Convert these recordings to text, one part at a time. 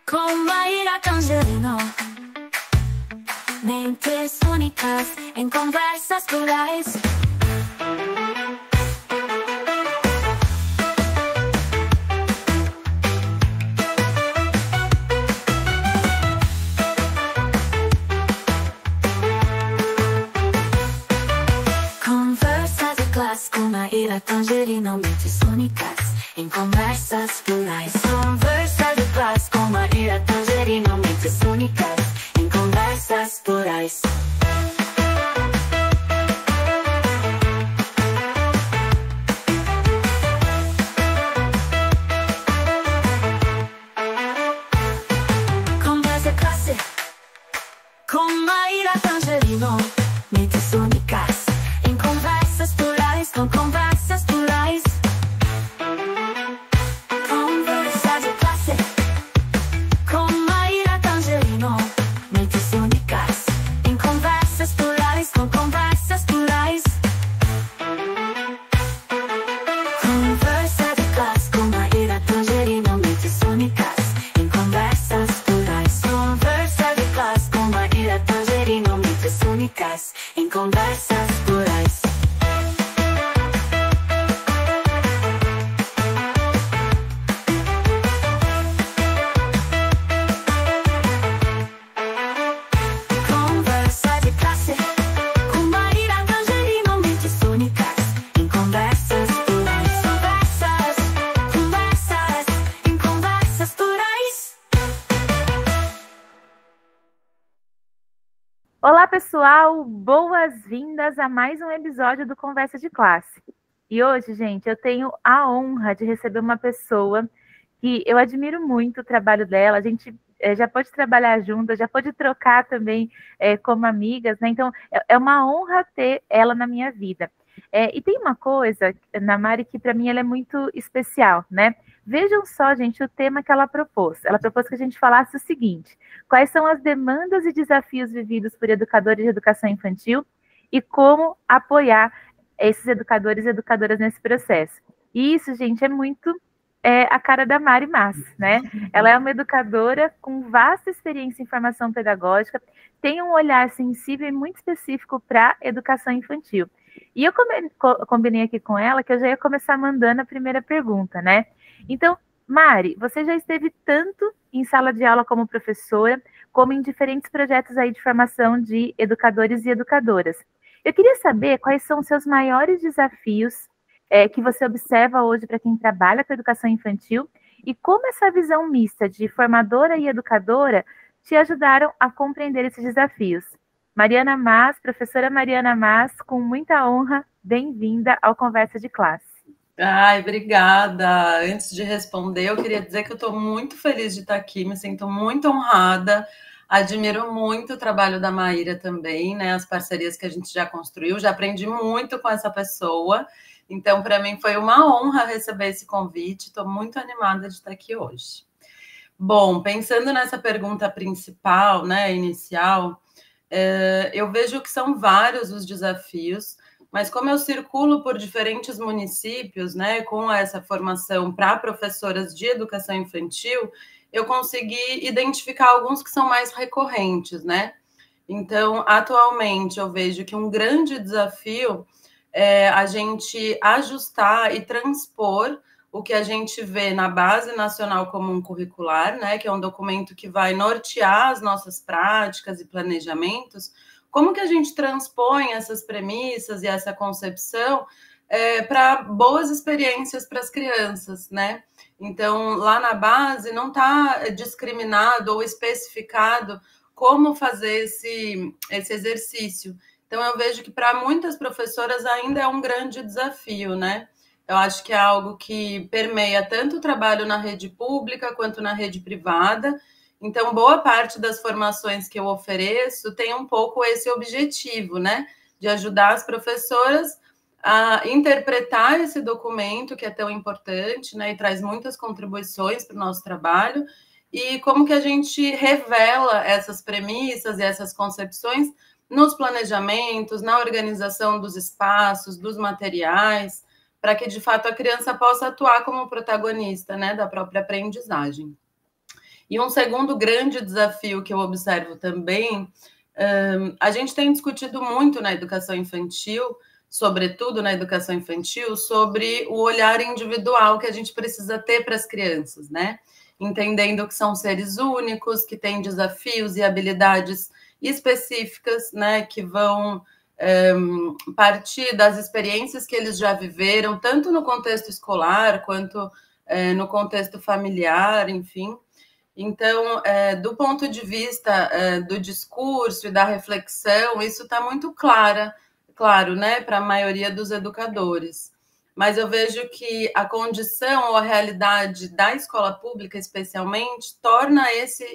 Com Maíra Tangerino, mentes únicas em conversas plurais. Conversas de classe com Maíra Tangerino, mentes únicas em conversas plurais. Conversas de classe com Maíra Tangerino, mentes únicas em conversas plurais. Conversa de classe com Maíra Tangerino, mentes únicas em conversas plurais, com conversas plurais. Conversa de classe com Maíra Tangerino, mentes únicas em conversas plurais, com conversas plurais. Conversa de classe com Maíra Tangerino, mentes únicas em conversas plurais. Conversa de classe com Maíra Tangerino, mentes únicas em conversas plurais. Conversa de classe com Maíra Tangerino, mentes únicas em conversas plurais. Conversas em conversas plurais. Olá, pessoal! Boas-vindas a mais um episódio do Conversa de Classe. E hoje, gente, eu tenho a honra de receber uma pessoa que eu admiro muito o trabalho dela. A gente já pode trabalhar juntas, já pode trocar também como amigas, né? Então, é uma honra ter ela na minha vida. E tem uma coisa, na Mari, que para mim ela é muito especial, né? Vejam só, gente, o tema que ela propôs. Ela propôs que a gente falasse o seguinte: quais são as demandas e desafios vividos por educadores de educação infantil e como apoiar esses educadores e educadoras nesse processo. E isso, gente, é muito a cara da Mari Mas, né? Ela é uma educadora com vasta experiência em formação pedagógica, tem um olhar sensível e muito específico para educação infantil. E eu combinei aqui com ela que eu já ia começar mandando a primeira pergunta, né? Então, Mari, você já esteve tanto em sala de aula como professora, como em diferentes projetos aí de formação de educadores e educadoras. Eu queria saber quais são os seus maiores desafios que você observa hoje para quem trabalha com educação infantil e como essa visão mista de formadora e educadora te ajudaram a compreender esses desafios. Mariana Mas, professora Mariana Mas, com muita honra, bem-vinda ao Conversa de Classe. Ai, obrigada. Antes de responder, eu queria dizer que eu estou muito feliz de estar aqui, me sinto muito honrada, admiro muito o trabalho da Maíra também, né? As parcerias que a gente já construiu, já aprendi muito com essa pessoa, então para mim foi uma honra receber esse convite, estou muito animada de estar aqui hoje. Bom, pensando nessa pergunta principal, né, inicial, eu vejo que são vários os desafios, mas como eu circulo por diferentes municípios, né, com essa formação para professoras de educação infantil, eu consegui identificar alguns que são mais recorrentes, né? Então, atualmente, eu vejo que um grande desafio é a gente ajustar e transpor o que a gente vê na Base Nacional Comum Curricular, né, que é um documento que vai nortear as nossas práticas e planejamentos. Como que a gente transpõe essas premissas e essa concepção para boas experiências para as crianças, né? Então, lá na base não está discriminado ou especificado como fazer esse exercício. Então, eu vejo que para muitas professoras ainda é um grande desafio, né? Eu acho que é algo que permeia tanto o trabalho na rede pública quanto na rede privada. Então, boa parte das formações que eu ofereço tem um pouco esse objetivo, né? De ajudar as professoras a interpretar esse documento que é tão importante, né? E traz muitas contribuições para o nosso trabalho. E como que a gente revela essas premissas e essas concepções nos planejamentos, na organização dos espaços, dos materiais, para que, de fato, a criança possa atuar como protagonista, né, da própria aprendizagem. E um segundo grande desafio que eu observo também, a gente tem discutido muito na educação infantil, sobretudo na educação infantil, sobre o olhar individual que a gente precisa ter para as crianças, né? Entendendo que são seres únicos, que têm desafios e habilidades específicas, né, que vão partir das experiências que eles já viveram, tanto no contexto escolar quanto no contexto familiar, enfim. Então, do ponto de vista do discurso e da reflexão, isso está muito claro, né, para a maioria dos educadores. Mas eu vejo que a condição ou a realidade da escola pública, especialmente, torna esse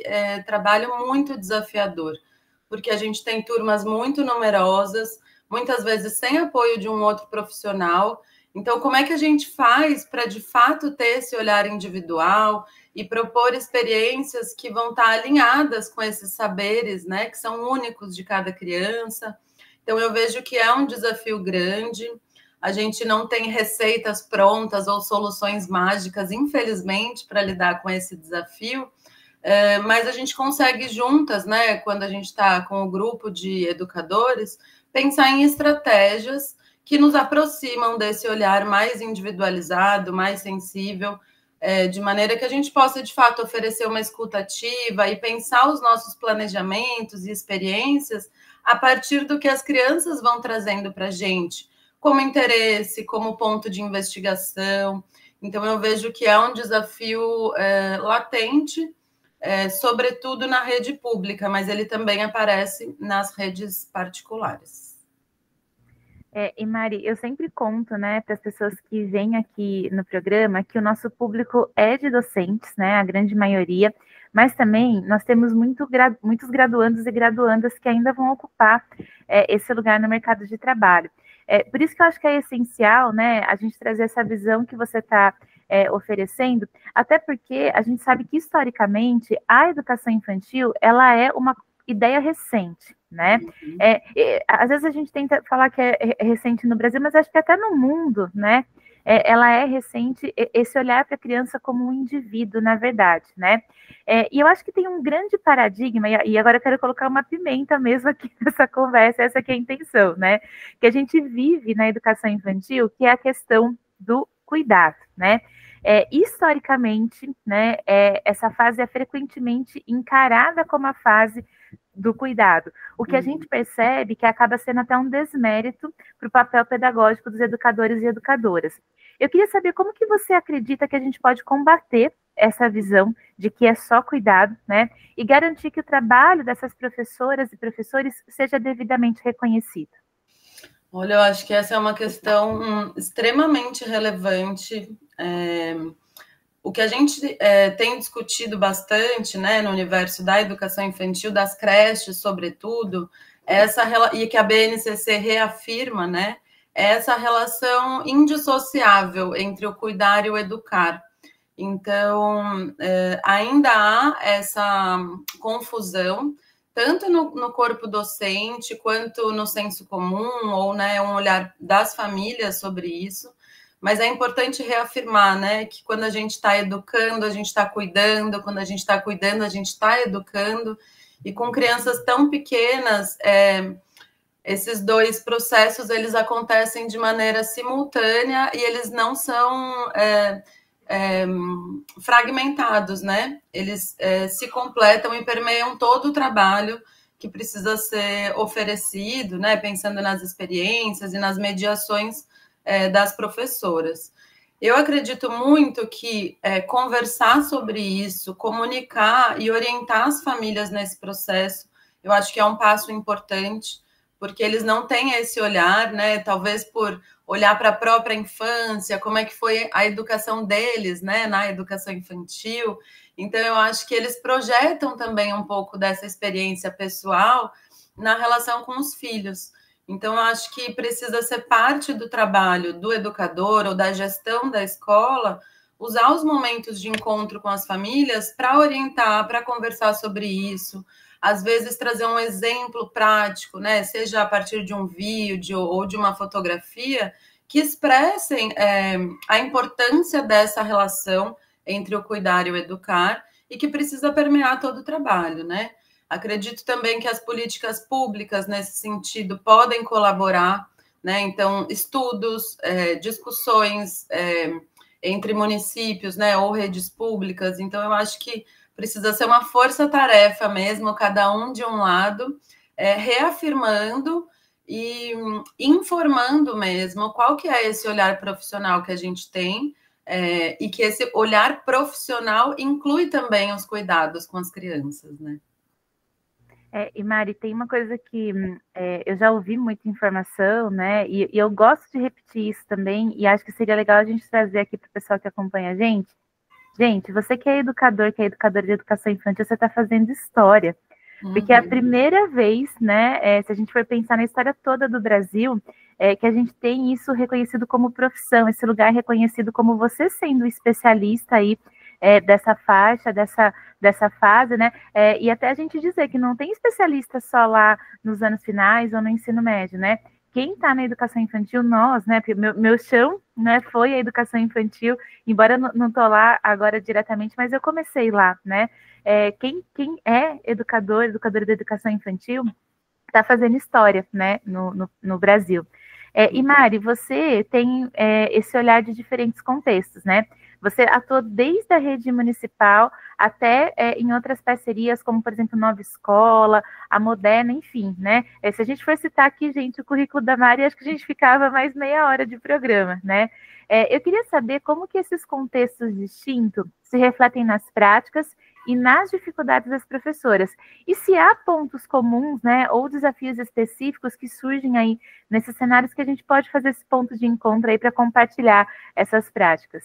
trabalho muito desafiador, porque a gente tem turmas muito numerosas, muitas vezes sem apoio de um outro profissional. Então, como é que a gente faz para, de fato, ter esse olhar individual e propor experiências que vão estar alinhadas com esses saberes, né, que são únicos de cada criança? Então, eu vejo que é um desafio grande. A gente não tem receitas prontas ou soluções mágicas, infelizmente, para lidar com esse desafio, mas a gente consegue juntas, né, quando a gente está com o grupo de educadores, pensar em estratégias que nos aproximam desse olhar mais individualizado, mais sensível, de maneira que a gente possa, de fato, oferecer uma escuta ativa e pensar os nossos planejamentos e experiências a partir do que as crianças vão trazendo para a gente, como interesse, como ponto de investigação. Então, eu vejo que é um desafio latente, sobretudo na rede pública, mas ele também aparece nas redes particulares. E Mari, eu sempre conto, né, para as pessoas que vêm aqui no programa que o nosso público é de docentes, né, a grande maioria, mas também nós temos muitos graduandos e graduandas que ainda vão ocupar esse lugar no mercado de trabalho. Por isso que eu acho que é essencial, né, a gente trazer essa visão que você está oferecendo, até porque a gente sabe que, historicamente, a educação infantil, ela é uma ideia recente, né? Às vezes a gente tenta falar que é recente no Brasil, mas acho que até no mundo, né? Ela é recente, esse olhar para a criança como um indivíduo, na verdade, né? E eu acho que tem um grande paradigma, e agora eu quero colocar uma pimenta mesmo aqui nessa conversa, essa que é a intenção, né? Que a gente vive na educação infantil, que é a questão do cuidado, né? Historicamente, né, essa fase é frequentemente encarada como a fase do cuidado, o que a gente percebe que acaba sendo até um desmérito para o papel pedagógico dos educadores e educadoras. Eu queria saber como que você acredita que a gente pode combater essa visão de que é só cuidado, né, e garantir que o trabalho dessas professoras e professores seja devidamente reconhecido. Olha, eu acho que essa é uma questão extremamente relevante. O que a gente tem discutido bastante, né, no universo da educação infantil, das creches, sobretudo, e que a BNCC reafirma, né, essa relação indissociável entre o cuidar e o educar. Então, ainda há essa confusão, tanto no corpo docente, quanto no senso comum, ou, né, um olhar das famílias sobre isso. Mas é importante reafirmar, né, que quando a gente está educando, a gente está cuidando, quando a gente está cuidando, a gente está educando, e com crianças tão pequenas, esses dois processos, eles acontecem de maneira simultânea e eles não são fragmentados, né? Eles se completam e permeiam todo o trabalho que precisa ser oferecido, né? Pensando nas experiências e nas mediações das professoras. Eu acredito muito que conversar sobre isso, comunicar e orientar as famílias nesse processo, eu acho que é um passo importante, porque eles não têm esse olhar, né? Talvez por olhar para a própria infância, como é que foi a educação deles, né? Na educação infantil. Então, eu acho que eles projetam também um pouco dessa experiência pessoal na relação com os filhos. Então, eu acho que precisa ser parte do trabalho do educador ou da gestão da escola, usar os momentos de encontro com as famílias para orientar, para conversar sobre isso, às vezes trazer um exemplo prático, né? Seja a partir de um vídeo ou de uma fotografia, que expressem a importância dessa relação entre o cuidar e o educar, e que precisa permear todo o trabalho, né? Acredito também que as políticas públicas, nesse sentido, podem colaborar, né? Então, estudos, discussões entre municípios, né, ou redes públicas. Então, eu acho que precisa ser uma força-tarefa mesmo, cada um de um lado, reafirmando e informando mesmo qual que é esse olhar profissional que a gente tem, e que esse olhar profissional inclui também os cuidados com as crianças, né? E Mari, tem uma coisa que eu já ouvi muita informação, né? E eu gosto de repetir isso também, e acho que seria legal a gente trazer aqui para o pessoal que acompanha a gente. Gente, você que é educador de educação infantil, você está fazendo história. Porque é a primeira vez, né, se a gente for pensar na história toda do Brasil, que a gente tem isso reconhecido como profissão, esse lugar reconhecido como você sendo especialista aí dessa faixa, dessa fase, né? E até a gente dizer que não tem especialista só lá nos anos finais ou no ensino médio, né? Quem está na educação infantil, nós, né? Porque meu chão, né, foi a educação infantil, embora eu não estou lá agora diretamente, mas eu comecei lá, né? Quem é educadora da educação infantil está fazendo história, né, no Brasil. E Mari, você tem esse olhar de diferentes contextos, né? Você atuou desde a rede municipal até em outras parcerias, como, por exemplo, Nova Escola, a Moderna, enfim, né? Se a gente for citar aqui, gente, o currículo da Mari, acho que a gente ficava mais meia hora de programa, né? Eu queria saber como que esses contextos distintos se refletem nas práticas e nas dificuldades das professoras. E se há pontos comuns, né, ou desafios específicos que surgem aí nesses cenários que a gente pode fazer esse ponto de encontro aí para compartilhar essas práticas.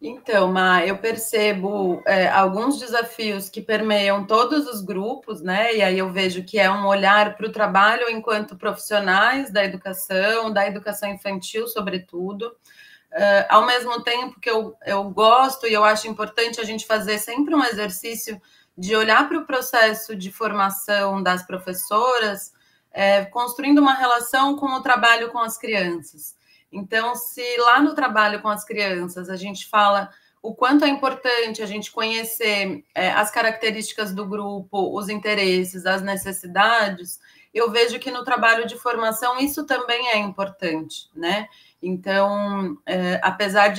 Então, Ma, eu percebo alguns desafios que permeiam todos os grupos, né? E aí eu vejo que é um olhar para o trabalho enquanto profissionais da educação infantil, sobretudo. Ao mesmo tempo que eu gosto e eu acho importante a gente fazer sempre um exercício de olhar para o processo de formação das professoras, construindo uma relação com o trabalho com as crianças. Então, se lá no trabalho com as crianças a gente fala o quanto é importante a gente conhecer as características do grupo, os interesses, as necessidades, eu vejo que no trabalho de formação isso também é importante, né? Então, apesar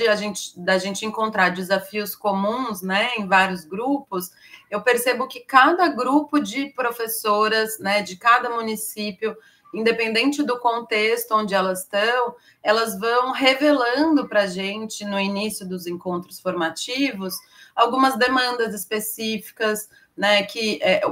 da gente encontrar desafios comuns, né, em vários grupos, eu percebo que cada grupo de professoras, né, de cada município, independente do contexto onde elas estão, elas vão revelando para a gente, no início dos encontros formativos, algumas demandas específicas, né,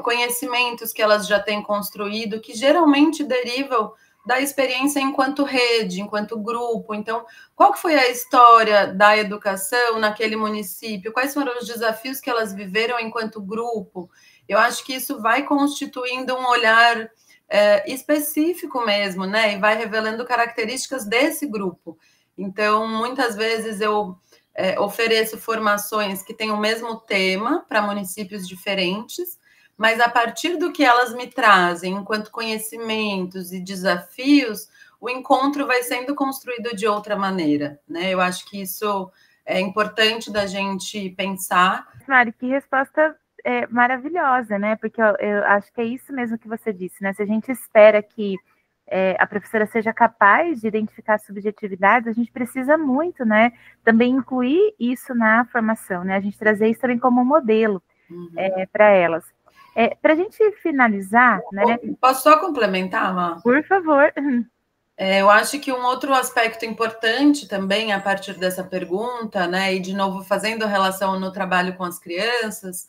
conhecimentos que elas já têm construído, que geralmente derivam da experiência enquanto rede, enquanto grupo. Então, qual que foi a história da educação naquele município? Quais foram os desafios que elas viveram enquanto grupo? Eu acho que isso vai constituindo um olhar específico mesmo, né? E vai revelando características desse grupo. Então, muitas vezes eu ofereço formações que têm o mesmo tema para municípios diferentes, mas a partir do que elas me trazem, enquanto conhecimentos e desafios, o encontro vai sendo construído de outra maneira, né? Eu acho que isso é importante da gente pensar. Mari, que resposta maravilhosa, né? Porque eu acho que é isso mesmo que você disse, né? Se a gente espera que a professora seja capaz de identificar subjetividades, a gente precisa muito, né? Também incluir isso na formação, né? A gente trazer isso também como um modelo para elas. Para a gente finalizar, né? Posso só complementar, Má? Por favor. Eu acho que um outro aspecto importante também, a partir dessa pergunta, né, e de novo fazendo relação no trabalho com as crianças,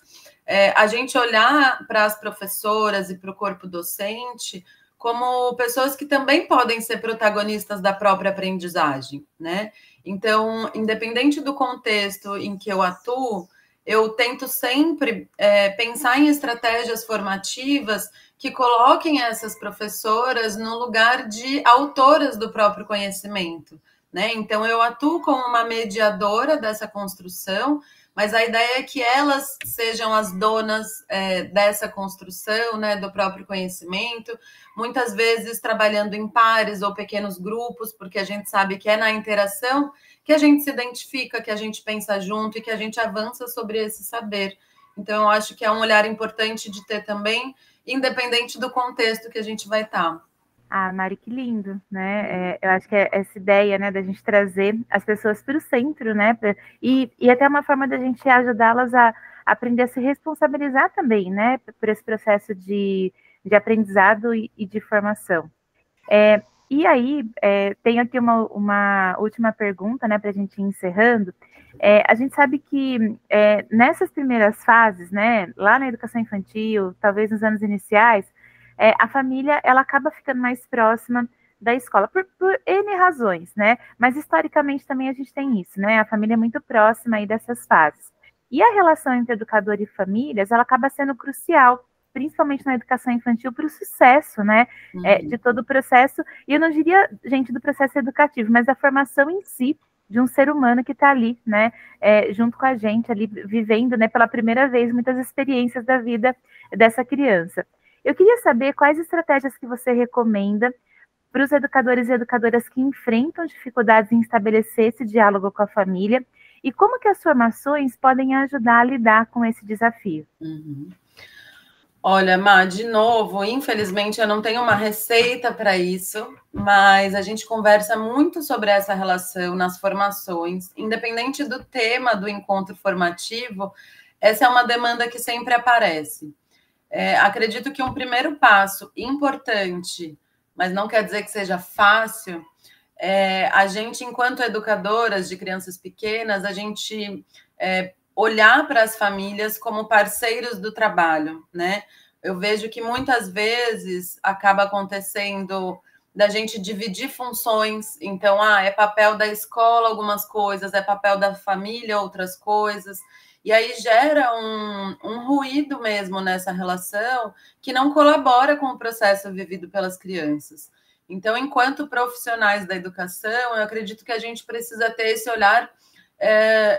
a gente olhar para as professoras e para o corpo docente como pessoas que também podem ser protagonistas da própria aprendizagem, né? Então, independente do contexto em que eu atuo, eu tento sempre pensar em estratégias formativas que coloquem essas professoras no lugar de autoras do próprio conhecimento, né? Então, eu atuo como uma mediadora dessa construção, mas a ideia é que elas sejam as donas dessa construção, né, do próprio conhecimento, muitas vezes trabalhando em pares ou pequenos grupos, porque a gente sabe que é na interação que a gente se identifica, que a gente pensa junto e que a gente avança sobre esse saber. Então, eu acho que é um olhar importante de ter também, independente do contexto que a gente vai estar. Ah, Mari, que lindo, né? Eu acho que é essa ideia, né, da gente trazer as pessoas para o centro, né? E até uma forma da gente ajudá-las a aprender a se responsabilizar também, né? Por esse processo de aprendizado e de formação. E aí, tenho aqui uma última pergunta, né, para a gente ir encerrando. A gente sabe que nessas primeiras fases, né, lá na educação infantil, talvez nos anos iniciais, a família ela acaba ficando mais próxima da escola, por N razões, né? Mas historicamente também a gente tem isso, né? A família é muito próxima aí dessas fases. E a relação entre educador e famílias, ela acaba sendo crucial, principalmente na educação infantil, para o sucesso, né? De todo o processo, e eu não diria, gente, do processo educativo, mas da formação em si de um ser humano que está ali, né? Junto com a gente, ali vivendo, né, pela primeira vez, muitas experiências da vida dessa criança. Eu queria saber quais estratégias que você recomenda para os educadores e educadoras que enfrentam dificuldades em estabelecer esse diálogo com a família e como que as formações podem ajudar a lidar com esse desafio. Olha, Má, de novo, infelizmente eu não tenho uma receita para isso, mas a gente conversa muito sobre essa relação nas formações, independente do tema do encontro formativo, essa é uma demanda que sempre aparece. Acredito que um primeiro passo importante, mas não quer dizer que seja fácil, a gente, enquanto educadoras de crianças pequenas, a gente olhar para as famílias como parceiros do trabalho, né? Eu vejo que muitas vezes acaba acontecendo da gente dividir funções, então, é papel da escola algumas coisas, é papel da família outras coisas, e aí gera um ruído mesmo nessa relação que não colabora com o processo vivido pelas crianças. Então, enquanto profissionais da educação, eu acredito que a gente precisa ter esse olhar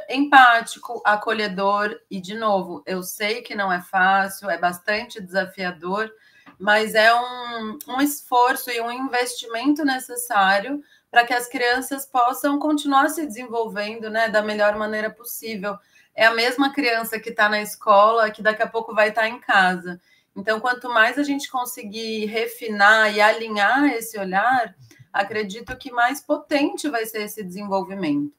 empático, acolhedor, e, de novo, eu sei que não é fácil, é bastante desafiador, mas é um esforço e um investimento necessário para que as crianças possam continuar se desenvolvendo, né, da melhor maneira possível. É a mesma criança que está na escola, que daqui a pouco vai estar em casa. Então, quanto mais a gente conseguir refinar e alinhar esse olhar, acredito que mais potente vai ser esse desenvolvimento.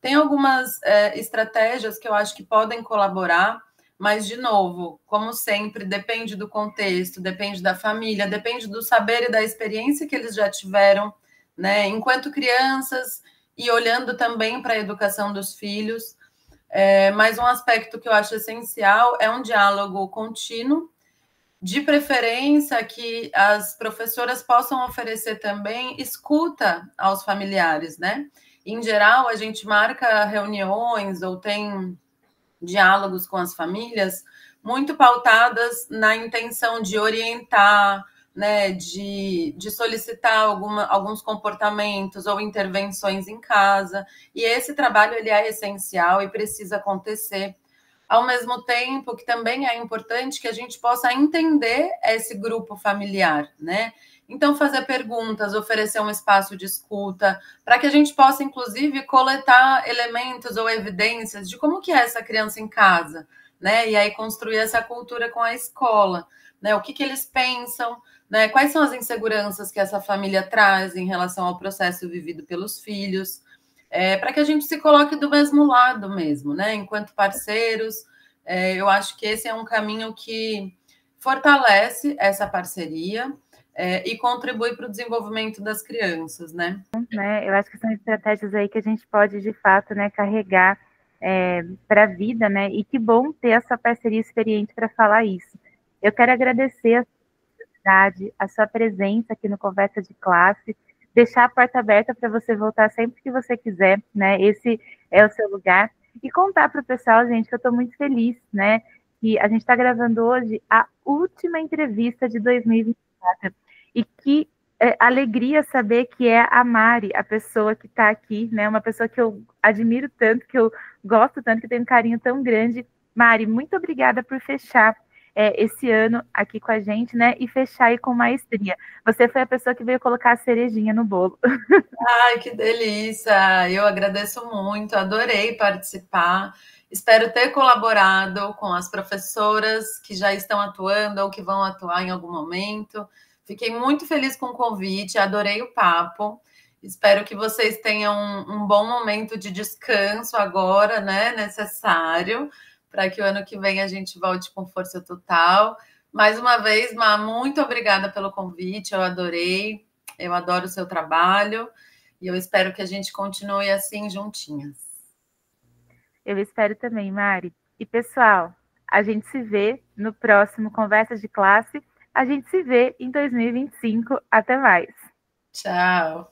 Tem algumas estratégias que eu acho que podem colaborar, mas, de novo, como sempre, depende do contexto, depende da família, depende do saber e da experiência que eles já tiveram, né, enquanto crianças, e olhando também para a educação dos filhos. Mas um aspecto que eu acho essencial é um diálogo contínuo, de preferência que as professoras possam oferecer também escuta aos familiares, né? Em geral, a gente marca reuniões ou tem diálogos com as famílias muito pautadas na intenção de orientar, né, de solicitar alguns comportamentos ou intervenções em casa, e esse trabalho ele é essencial e precisa acontecer. Ao mesmo tempo que também é importante que a gente possa entender esse grupo familiar, né? Então, fazer perguntas, oferecer um espaço de escuta, para que a gente possa, inclusive, coletar elementos ou evidências de como que é essa criança em casa, né? E aí construir essa cultura com a escola, né? O que eles pensam, né? Quais são as inseguranças que essa família traz em relação ao processo vivido pelos filhos, para que a gente se coloque do mesmo lado mesmo, né? Enquanto parceiros, eu acho que esse é um caminho que fortalece essa parceria e contribui para o desenvolvimento das crianças, né? Eu acho que são estratégias aí que a gente pode, de fato, né, carregar para a vida, né? E que bom ter essa parceria experiente para falar isso. Eu quero agradecer a sua oportunidade, a sua presença aqui no Conversa de Classe, deixar a porta aberta para você voltar sempre que você quiser, né? Esse é o seu lugar. E contar para o pessoal, gente, que eu estou muito feliz, né? Que a gente está gravando hoje a última entrevista de 2024. E que alegria saber que é a Mari, a pessoa que está aqui, né? Uma pessoa que eu admiro tanto, que eu gosto tanto, que tenho um carinho tão grande. Mari, muito obrigada por fechar esse ano aqui com a gente, né? E fechar aí com maestria. Você foi a pessoa que veio colocar a cerejinha no bolo. Ai, que delícia! Eu agradeço muito, adorei participar. Espero ter colaborado com as professoras que já estão atuando ou que vão atuar em algum momento. Fiquei muito feliz com o convite, adorei o papo. Espero que vocês tenham um bom momento de descanso agora, né? Necessário, para que o ano que vem a gente volte com força total. Mais uma vez, Má, muito obrigada pelo convite, eu adorei, eu adoro o seu trabalho e eu espero que a gente continue assim juntinhas. Eu espero também, Mari. E, pessoal, a gente se vê no próximo Conversas de Classe. A gente se vê em 2025. Até mais. Tchau.